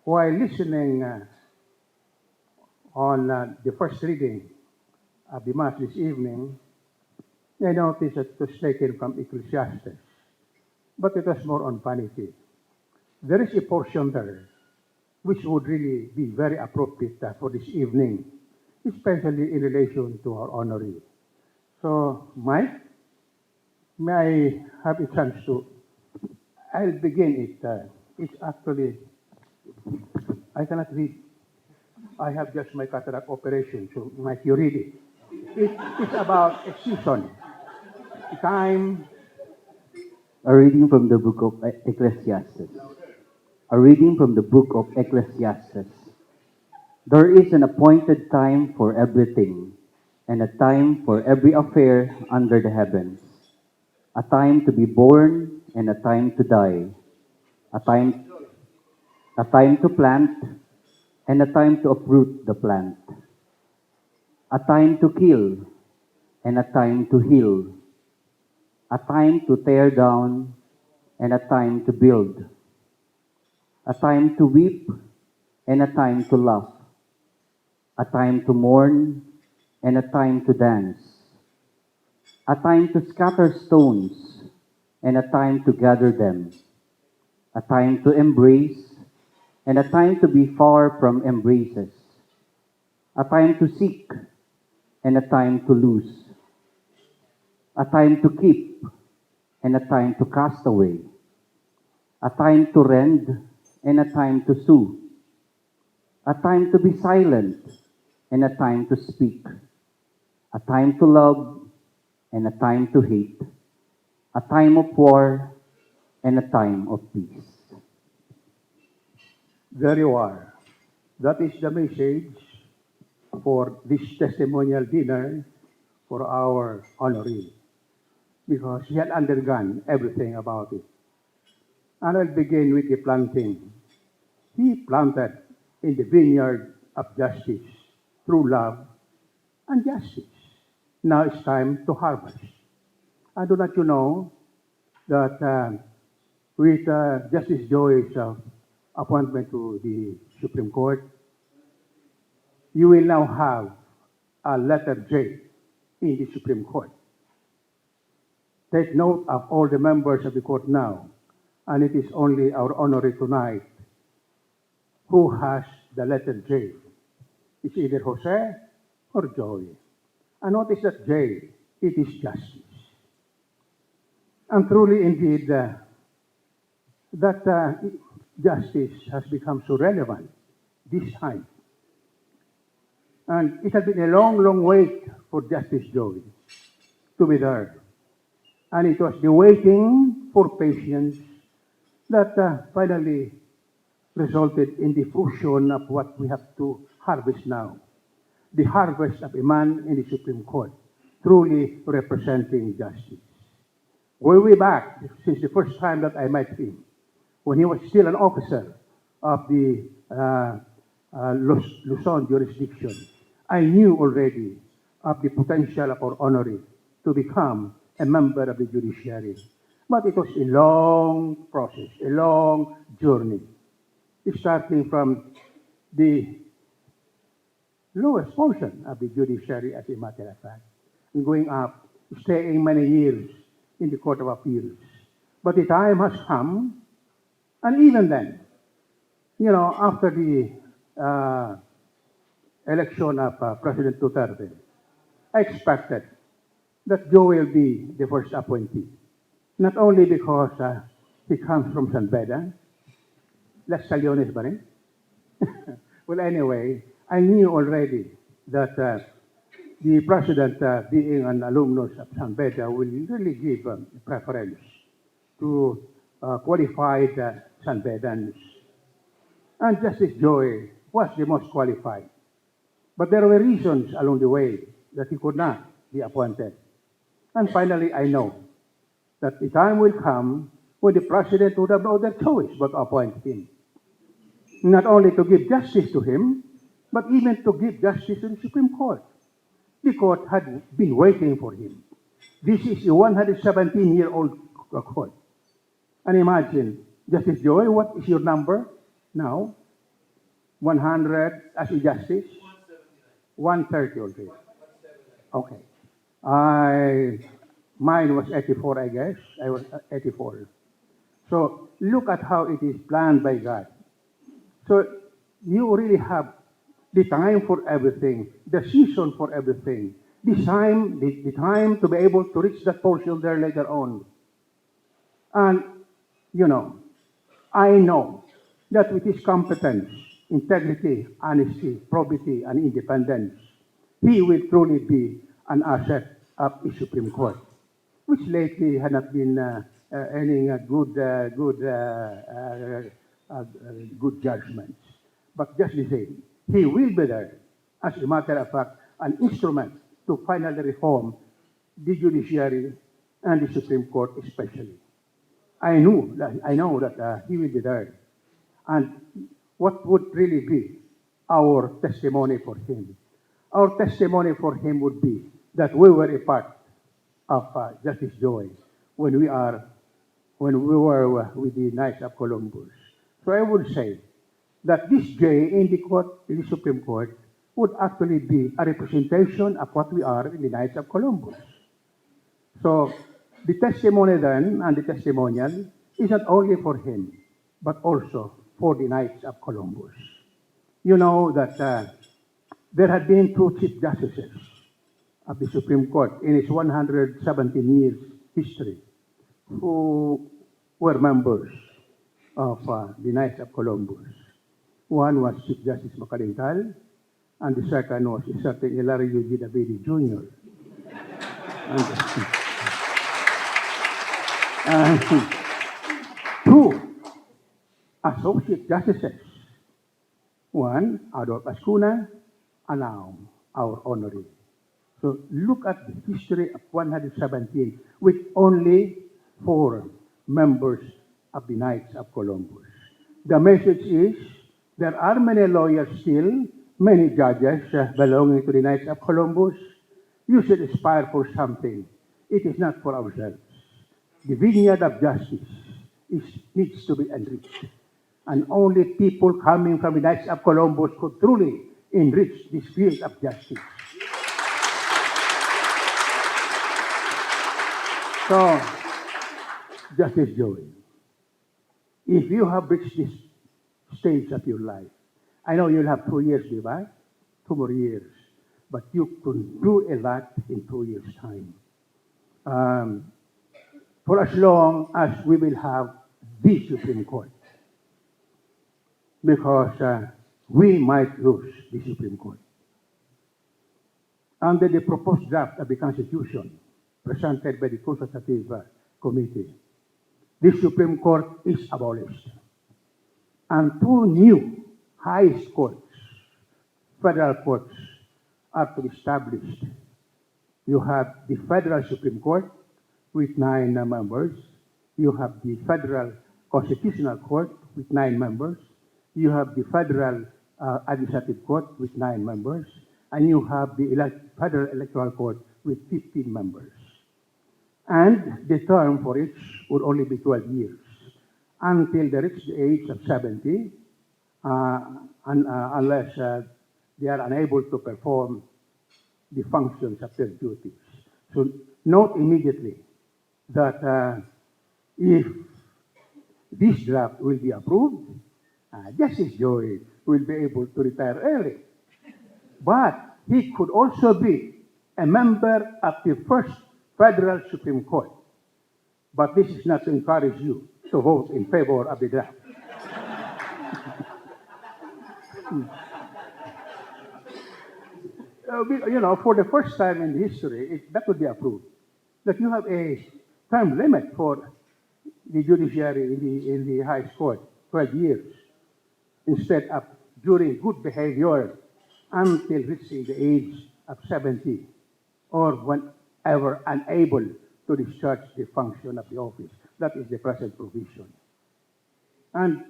while listening on the first reading of the Mass this evening, I noticed that it was taken from Ecclesiastes, but it was more on vanity. There is a portion there which would really be very appropriate for this evening, especially in relation to our honoree. So, Mike, may I have a chance to? I'll begin it. It's actually, I cannot read. I have just my cataract operation, so Mike, you read it. It's about a season, a time. A reading from the book of Ecclesiastes. A reading from the book of Ecclesiastes. There is an appointed time for everything, and a time for every affair under the heavens. A time to be born and a time to die. A time to plant and a time to uproot the plant. A time to kill and a time to heal. A time to tear down and a time to build. A time to weep and a time to laugh. A time to mourn and a time to dance. A time to scatter stones and a time to gather them. A time to embrace and a time to be far from embraces. A time to seek and a time to lose. A time to keep and a time to cast away. A time to rend and a time to sue. A time to be silent and a time to speak. A time to love and a time to hate. A time of war and a time of peace. There you are. That is the message for this testimonial dinner for our honoree, because he had undergone everything about it. And I'll begin with the planting. He planted in the vineyard of justice through love and justice. Now it's time to harvest. And do not you know that with Justice Joy's appointment to the Supreme Court, you will now have a letter J in the Supreme Court. Take note of all the members of the court now, and it is only our honoree tonight who has the letter J. It's either Jose or Joy. And notice that J, it is justice. And truly indeed, that justice has become so relevant this time. And it has been a long, long wait for Justice Joy to be there. And it was the waiting for patience that finally resulted in the fruition of what we have to harvest now. The harvest of a man in the Supreme Court, truly representing justice. Way back, since the first time that I met him, when he was still an officer of the Luzon jurisdiction, I knew already of the potential of our honoree to become a member of the judiciary. But it was a long process, a long journey, starting from the lowest portion of the judiciary, as a matter of fact, and going up, staying many years in the Court of Appeals. But the time has come, and even then, you know, after the election of President Duterte, I expected that Joe will be the first appointee. Not only because he comes from San Beda, Las Saliones ba rin? Well, anyway, I knew already that the president, being an alumnus of San Beda, will really give preference to qualified San Bedans. And Justice Joy was the most qualified. But there were reasons along the way that he could not be appointed. And finally, I know that the time will come when the president would have no other choice but to appoint him. Not only to give justice to him, but even to give justice to the Supreme Court. The court had been waiting for him. This is a 117-year-old court. And imagine, Justice Joy, what is your number now? 100 as a justice? 130 already. Okay. Mine was 84, I guess. I was 84. So look at how it is planned by God. So you really have the time for everything, the season for everything, the time to be able to reach that portion there later on. And, you know, I know that with his competence, integrity, honesty, probity, and independence, he will truly be an asset of the Supreme Court, which lately had not been earning a good judgments. But just the same, he will be there, as a matter of fact, an instrument to finally reform the judiciary and the Supreme Court especially. I know that he will be there. And what would really be our testimony for him? Our testimony for him would be that we were a part of Justice Joy when we were with the Knights of Columbus. So I would say that this J in the Supreme Court would actually be a representation of what we are in the Knights of Columbus. So the testimony then and the testimonial is not only for him, but also for the Knights of Columbus. You know that there had been two Chief Justices of the Supreme Court in its 117 years history who were members of the Knights of Columbus. One was Chief Justice Macalintal, and the second was a certain Hilario Davide Jr. And two associate justices, one Adolf Ascuna, and now our honoree. So look at the history of 117 with only 4 members of the Knights of Columbus. The message is there are many lawyers still, many judges belonging to the Knights of Columbus. You should aspire for something. It is not for ourselves. The vineyard of justice needs to be enriched. And only people coming from the Knights of Columbus could truly enrich this field of justice. So, Justice Joey, if you have reached this stage of your life, I know you'll have 2 years, right? 2 more years. But you could do a lot in 2 years' time. For as long as we will have the Supreme Court. Because we might lose the Supreme Court. Under the proposed draft of the Constitution presented by the Consultative Committee, the Supreme Court is abolished. And 2 new highest courts, federal courts, are to be established. You have the Federal Supreme Court with 9 members. You have the Federal Constitutional Court with 9 members. You have the Federal Administrative Court with 9 members. And you have the Federal Electoral Court with 15 members. And the term for each would only be 12 years until they reach the age of 70, unless they are unable to perform the functions of their duties. So note immediately that if this draft will be approved, Justice Joey will be able to retire early. But he could also be a member of the first Federal Supreme Court. But this is not to encourage you to vote in favor of the draft. You know, for the first time in history, that would be approved. That you have a term limit for the judiciary in the highest court, 12 years, instead of during good behavior until reaching the age of 70, or whenever unable to discharge the function of the office. That is the present provision. And,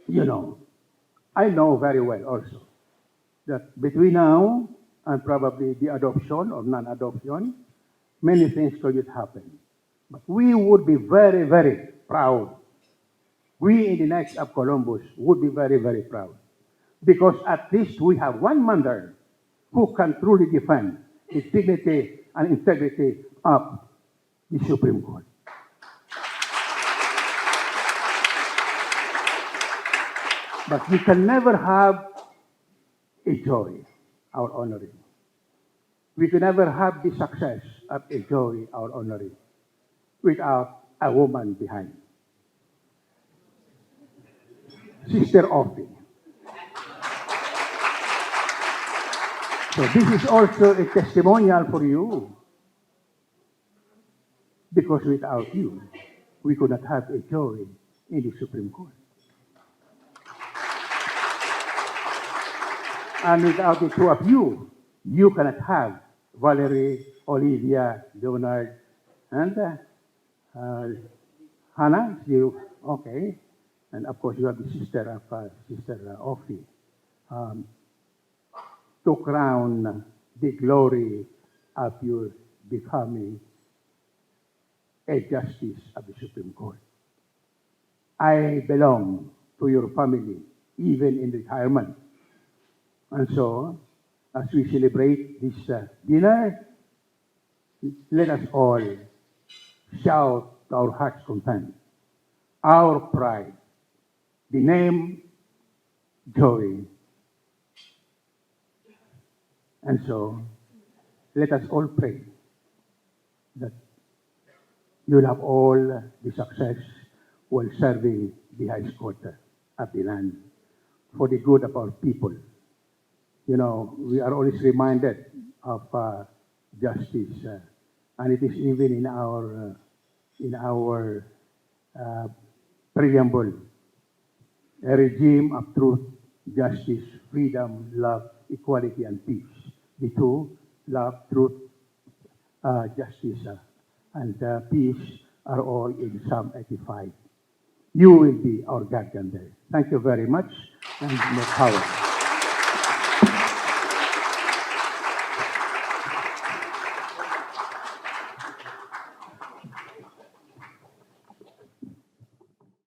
you know, I know very well also that between now and probably the adoption or non-adoption, many things could happen. But we would be very, very proud. We in the Knights of Columbus would be very, very proud because at least we have one man there who can truly defend the dignity and integrity of the Supreme Court. But we can never have a jury, our honoring. We can never have the success of a jury, our honoring, without a woman behind. Sister Offie. So this is also a testimonial for you. Because without you, we could not have a jury in the Supreme Court. And without the two of you, you cannot have Valerie, Olivia, Leonard, and Hannah. You okay? And of course, you have the sister of Sister Offie. To crown the glory of your becoming a justice of the Supreme Court. I belong to your family, even in retirement. And so, as we celebrate this dinner, let us all shout to our heart's content, our pride, the name, joy. And so, let us all pray that you'll have all the success while serving the highest court of the land for the good of our people. You know, we are always reminded of justice, and it is even in our preamble, a regime of truth, justice, freedom, love, equality, and peace. The two, love, truth, justice, and peace are all in Psalm 85. You will be our guardian there. Thank you very much, and more power.